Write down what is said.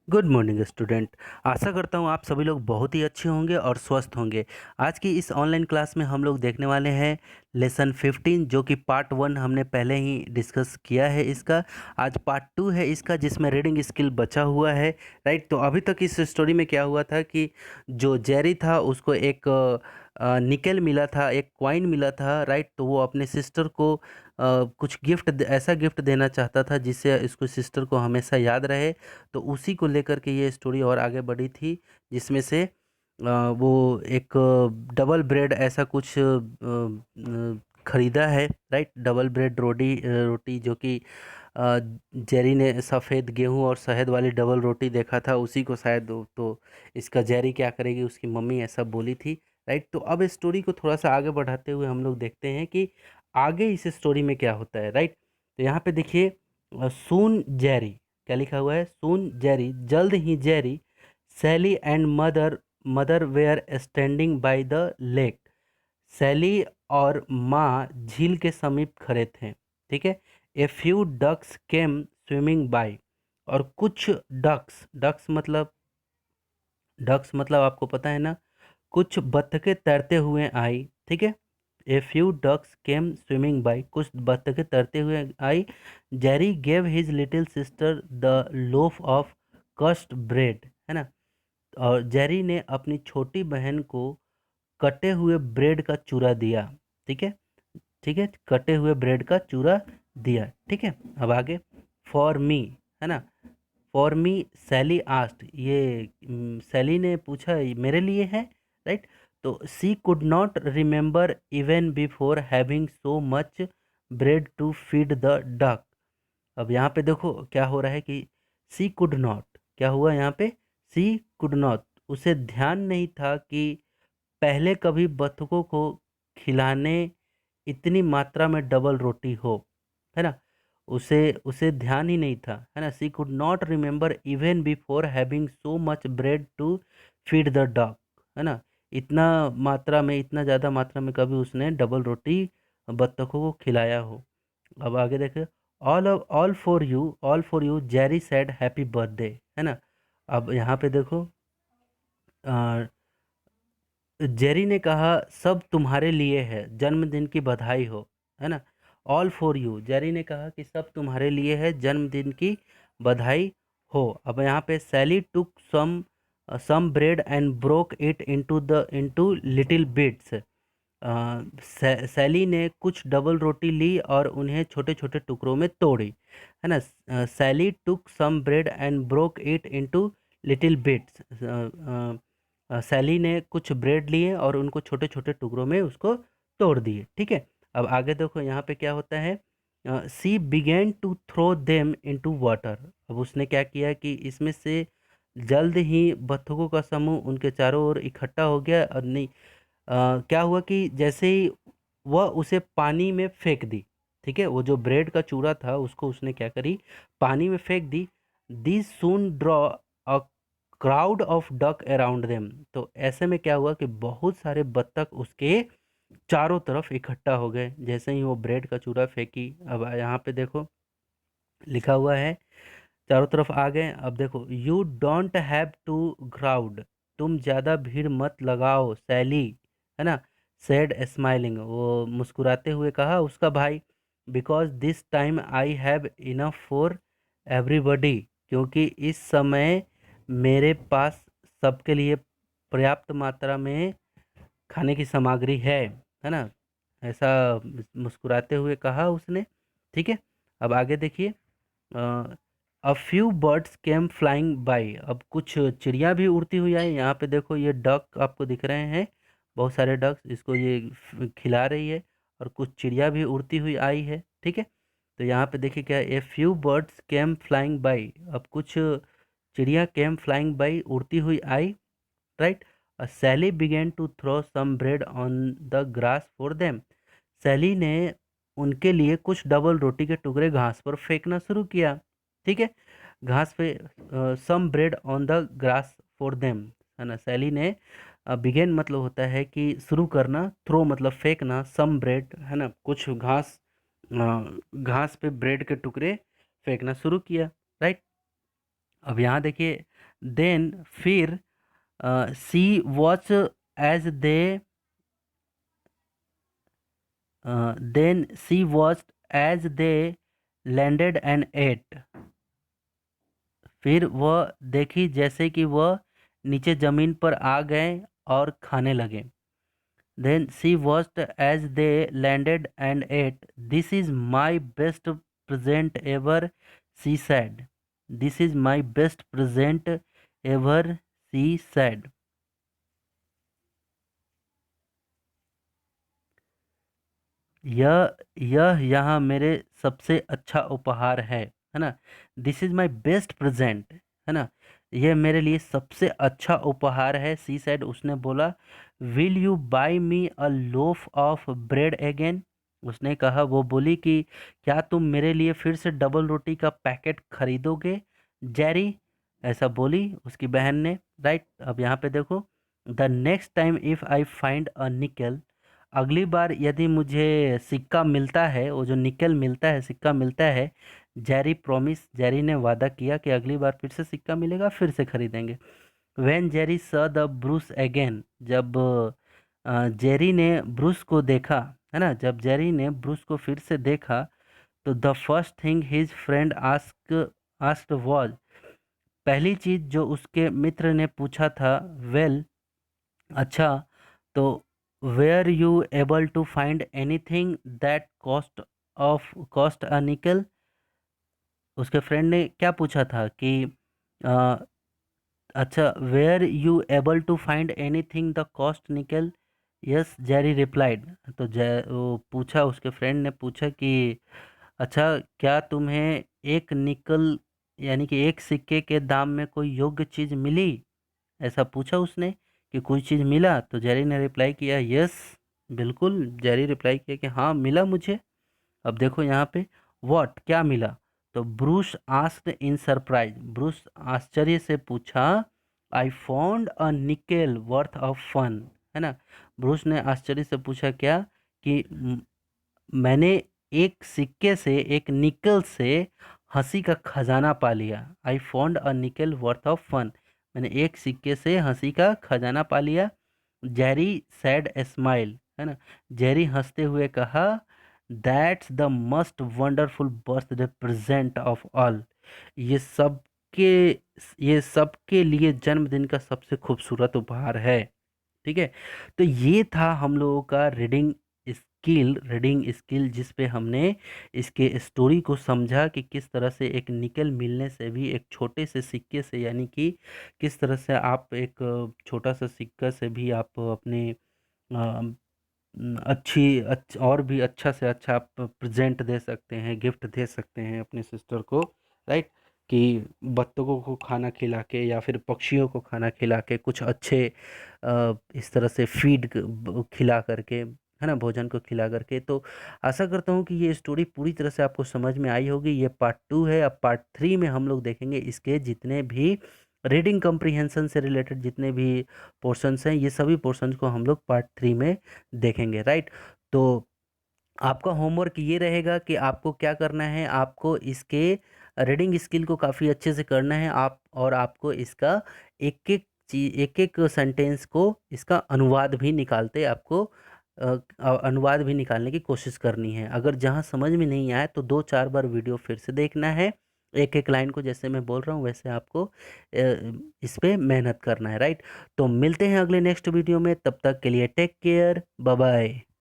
Good morning student. आशा करता हूँ आप सभी लोग बहुत ही अच्छे होंगे और स्वस्थ होंगे। आज की इस ऑनलाइन क्लास में हम लोग देखने वाले हैं लेसन 15, जो कि पार्ट 1 हमने पहले ही डिस्कस किया है। इसका आज पार्ट 2 है इसका, जिसमें रीडिंग स्किल बचा हुआ है। राइट, तो अभी तक इस स्टोरी में क्या हुआ था कि जो जेरी था उसको एक निकल मिला था, एक कॉइन मिला था। राइट, तो वो अपने सिस्टर को कुछ ऐसा गिफ्ट देना चाहता था जिससे इसको सिस्टर को हमेशा याद रहे। तो उसी को लेकर के ये स्टोरी और आगे बढ़ी थी, जिसमें से वो एक डबल ब्रेड ऐसा कुछ खरीदा है। राइट, डबल ब्रेड रोटी जो कि जेरी ने सफ़ेद गेहूं और शहद वाली डबल रोटी देखा था, उसी को शायद तो इसका जेरी क्या करेगी, उसकी मम्मी ऐसा बोली थी। राइट, तो अब स्टोरी को थोड़ा सा आगे बढ़ाते हुए हम लोग देखते हैं कि आगे इस स्टोरी में क्या होता है। राइट, तो यहाँ पे देखिए, सून जेरी, क्या लिखा हुआ है, सून जेरी, जल्द ही Jerry, Sally and mother mother were standing by the lake. Sally और माँ झील के समीप खड़े थे। ठीक है। A few ducks came swimming by, और कुछ डक्स मतलब आपको पता है ना, कुछ बत्तखें तैरते हुए आई। ठीक है। A few ducks came swimming by, कुछ बत्तखें तैरते हुए आई। Jerry gave his little sister the loaf of crust bread, है ना। और जेरी ने अपनी छोटी बहन को कटे हुए ब्रेड का चूरा दिया। ठीक है। ठीक है, कटे हुए ब्रेड का चूरा दिया। ठीक है। अब आगे, फॉर मी, है ना, फॉर मी सैली आस्ट, ये सैली ने पूछा, "ये मेरे लिए है?" राइट, तो she could not remember even before having so much bread to feed the duck. अब यहाँ पे देखो क्या हो रहा है कि सी कुड नॉट, क्या हुआ यहाँ पे, सी कुड नॉट, उसे ध्यान नहीं था कि पहले कभी बतखों को खिलाने इतनी मात्रा में डबल रोटी हो, है ना। उसे उसे ध्यान ही नहीं था, है ना। She could not remember even before having so much bread to feed the dog, है ना। इतना मात्रा में, इतना ज़्यादा मात्रा में कभी उसने डबल रोटी बत्तखों को खिलाया हो। अब आगे देखे, all for you Jerry said happy birthday, है ना। अब यहाँ पे देखो, जेरी ने कहा, सब तुम्हारे लिए है, जन्मदिन की बधाई हो, है ना। ऑल फॉर यू, जेरी ने कहा कि सब तुम्हारे लिए है, जन्मदिन की बधाई हो। अब यहाँ पे Sally took some bread and broke it into little bits. Sally ने कुछ डबल रोटी ली और उन्हें छोटे छोटे टुकड़ों में तोड़ी, है ना। Sally took some bread and broke it into little bits. Sally ने कुछ ब्रेड लिए और उनको छोटे छोटे टुकड़ों में उसको तोड़ दिए। ठीक है। अब आगे देखो यहाँ पे क्या होता है, she began to throw them into water. अब उसने क्या किया कि इसमें से जल्द ही बत्तखों का समूह उनके चारों ओर इकट्ठा हो गया। और नहीं, क्या हुआ कि जैसे ही वह उसे पानी में फेंक दी। ठीक है, वो जो ब्रेड का चूरा था उसको उसने क्या करी, पानी में फेंक दी। This soon draw a crowd of duck around them. तो ऐसे में क्या हुआ कि बहुत सारे बत्तख उसके चारों तरफ इकट्ठा हो गए जैसे ही वो ब्रेड का चूरा फेंकी। अब यहाँ पे देखो लिखा हुआ है, चारों तरफ आ गए। अब देखो, you don't have to crowd, तुम ज़्यादा भीड़ मत लगाओ सैली, है ना। सेड स्माइलिंग, वो मुस्कुराते हुए कहा उसका भाई। Because this time I have enough for everybody, क्योंकि इस समय मेरे पास सबके लिए पर्याप्त मात्रा में खाने की सामग्री है ना। ऐसा मुस्कुराते हुए कहा उसने। ठीक है। अब आगे देखिए, a few birds came flying by. अब कुछ चिड़िया भी उड़ती हुई आई। यहाँ पे देखो ये डक आपको दिख रहे हैं, बहुत सारे डक्स, इसको ये खिला रही है। और कुछ चिड़िया भी उड़ती हुई आई है। ठीक है। तो यहाँ पे देखिए क्या, a few birds came flying by, अब कुछ चिड़िया केम फ्लाइंग बाई, उड़ती हुई आई। Right, Sally began to throw some bread on the grass for them. Sally ने उनके लिए कुछ डबल रोटी के टुकड़े घास पर फेंकना शुरू किया। ठीक है, घास पे, some bread on the grass for them, है ना। सैली ने, बिगेन मतलब होता है कि शुरू करना, थ्रो मतलब फेंकना, सम ब्रेड, है ना, कुछ घास पे ब्रेड के टुकड़े फेंकना शुरू किया। राइट, अब यहाँ देखिए, देन फिर she watch as they then she watch as they landed and ate. फिर वह देखी जैसे कि वह नीचे जमीन पर आ गए और खाने लगे। Then she watched as they landed and ate. This is my best present ever, she said. This is my best present ever, she said. यह यहाँ मेरे सबसे अच्छा उपहार है ना। This is my best present, है ना। यह मेरे लिए सबसे अच्छा उपहार है, सी सेड, उसने बोला। Will you by me a loaf of bread again. उसने कहा, वो बोली कि क्या तुम मेरे लिए फिर से डबल रोटी का पैकेट खरीदोगे जेरी। ऐसा बोली उसकी बहन ने, राइट। अब यहाँ पे देखो, the next time if I find a निकल। अगली बार यदि मुझे सिक्का मिलता है, वो जो निकल मिलता है, सिक्का मिलता है, जेरी प्रॉमिस, जेरी ने वादा किया कि अगली बार फिर से सिक्का मिलेगा, फिर से खरीदेंगे। व्हेन जेरी स द ब्रूस अगेन। जब जेरी ने ब्रूस को देखा, है ना, जब जेरी ने ब्रूस को फिर से देखा, तो the first thing his friend asked was. पहली चीज जो उसके मित्र ने पूछा था, वेल, अच्छा, तो were you able to find anything that cost a nickel. उसके फ्रेंड ने क्या पूछा था कि अ, अच्छा, were you able to find anything the cost nickel. Yes, Jerry replied. तो वो पूछा, उसके फ्रेंड ने पूछा कि अच्छा, क्या तुम्हें एक निकल यानी कि एक सिक्के के दाम में कोई योग्य चीज़ मिली। ऐसा पूछा उसने कि कोई चीज़ मिला। तो जेरी ने रिप्लाई किया, यस, बिल्कुल। जेरी रिप्लाई किया कि हाँ, मिला मुझे। अब देखो यहाँ पे, व्हाट, क्या मिला। तो Bruce asked in surprise. Bruce आश्चर्य से पूछा, I found a nickel worth of fun, है ना। ब्रूस ने आश्चर्य से पूछा क्या, कि मैंने एक सिक्के से, एक निकल से हंसी का खजाना पा लिया। आई फाउंड अ निकल वर्थ ऑफ फन। मैंने एक सिक्के से हंसी का खजाना पा लिया। जेरी सैड स्माइल, है ना। जेरी हंसते हुए कहा, that's the most wonderful birthday present of all. ये सबके ये सबके लिए जन्मदिन का सबसे खूबसूरत उपहार है। ठीक है। तो ये था हम लोगों का रीडिंग स्किल जिस पे हमने इसके स्टोरी को समझा कि किस तरह से एक निकल मिलने से भी, एक छोटे से सिक्के से, यानी कि किस तरह से आप एक छोटा सा सिक्का से भी आप अपने और भी अच्छा से अच्छा आप प्रेजेंट दे सकते हैं, गिफ्ट दे सकते हैं अपने सिस्टर को, राइट। कि बत्तखों को खाना खिला के या फिर पक्षियों को खाना खिला के, कुछ अच्छे इस तरह से फीड खिला करके, है ना, भोजन को खिला करके। तो आशा करता हूँ कि ये स्टोरी पूरी तरह से आपको समझ में आई होगी। ये पार्ट 2 है। अब पार्ट 3 में हम लोग देखेंगे इसके जितने भी रीडिंग कम्प्रीहेंशन से रिलेटेड जितने भी पोर्शंस हैं, ये सभी पोर्शंस को हम लोग पार्ट 3 में देखेंगे, राइट। तो आपका होमवर्क ये रहेगा कि आपको क्या करना है, आपको इसके रीडिंग स्किल को काफ़ी अच्छे से करना है आप, और आपको इसका एक एक चीज, एक एक सेंटेंस को, इसका अनुवाद भी निकालते आपको अनुवाद भी निकालने की कोशिश करनी है। अगर जहाँ समझ में नहीं आए तो 2-4 बार वीडियो फिर से देखना है। एक एक लाइन को जैसे मैं बोल रहा हूँ वैसे आपको इस पे मेहनत करना है, राइट। तो मिलते हैं अगले नेक्स्ट वीडियो में, तब तक के लिए टेक केयर, बाय बाय।